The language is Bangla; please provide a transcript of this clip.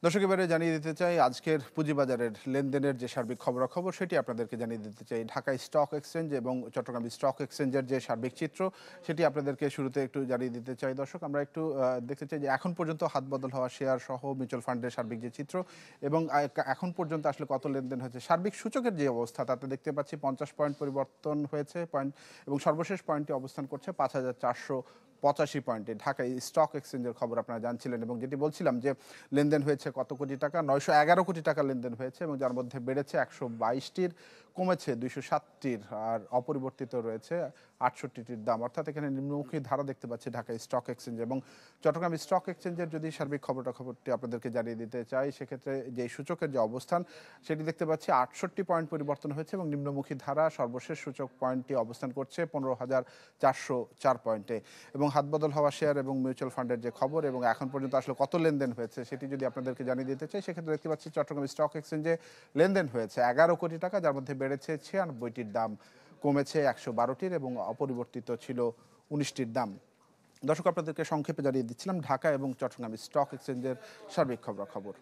দর্শক এবারে জানিয়ে দিতে চাই আজকের পুঁজিবাজারের লেনদেনের যে সার্বিক খবরাখবর সেটি আপনাদেরকে জানিয়ে দিতে চাই। ঢাকা স্টক এক্সচেঞ্জ এবং চট্টগ্রাম স্টক এক্সচেঞ্জের যে সার্বিক চিত্র সেটি আপনাদেরকে শুরুতে একটু জানিয়ে দিতে চাই। দর্শক আমরা একটু দেখতে চাই যে এখন পর্যন্ত হাত বদল হওয়া শেয়ার সহ মিউচুয়াল ফান্ডের সার্বিক যে চিত্র এবং এখন পর্যন্ত আসলে কত লেনদেন হয়েছে। সার্বিক সূচকের যে অবস্থা তাতে দেখতে পাচ্ছি 50 পয়েন্ট পরিবর্তন হয়েছে পয়েন্ট এবং সর্বশেষ পয়েন্টটি অবস্থান করছে 5,485 পয়েন্টে। ঢাকা স্টক এক্সচেঞ্জের খবর আপনারা জানছিলেন এবং যেটি বলছিলাম যে লেনদেন হয়েছে কত কোটি টাকা, 911 কোটি টাকা লেনদেন হয়েছে এবং যার মধ্যে বেড়েছে 122টির, কমেছে 207টির, আর অপরিবর্তিত রয়েছে 68টির দাম। অর্থাৎ এখানে নিম্নমুখী ধারা দেখতে পাচ্ছি ঢাকা স্টক এক্সচেঞ্জ এবং চট্টগ্রাম স্টক এক্সচেঞ্জের যদি সার্বিক খবরটি আপনাদেরকে জানিয়ে দিতে চাই, সেক্ষেত্রে যে সূচকের যে অবস্থান সেটি দেখতে পাচ্ছি 68 পয়েন্ট পরিবর্তন হয়েছে এবং নিম্নমুখী ধারা সর্বশেষ সূচক পয়েন্টটি অবস্থান করছে 15,404 পয়েন্টে। এবং হাতবদল হওয়া শেয়ার এবং মিউচুয়াল ফান্ডের যে খবর এবং এখন পর্যন্ত আসলে কত লেনদেন হয়েছে সেটি যদি আপনাদেরকে জানিয়ে দিতে চাই, সেক্ষেত্রে দেখতে পাচ্ছি চট্টগ্রাম স্টক এক্সচেঞ্জে লেনদেন হয়েছে 11 কোটি টাকা, যার মধ্যে বেড়েছে 96টির দাম, কমেছে 112টির এবং অপরিবর্তিত ছিল 19টির দাম। দর্শক আপনাদেরকে সংক্ষেপে জানিয়ে দিচ্ছিলাম ঢাকা এবং চট্টগ্রাম স্টক এক্সচেঞ্জের সার্বিক খবর।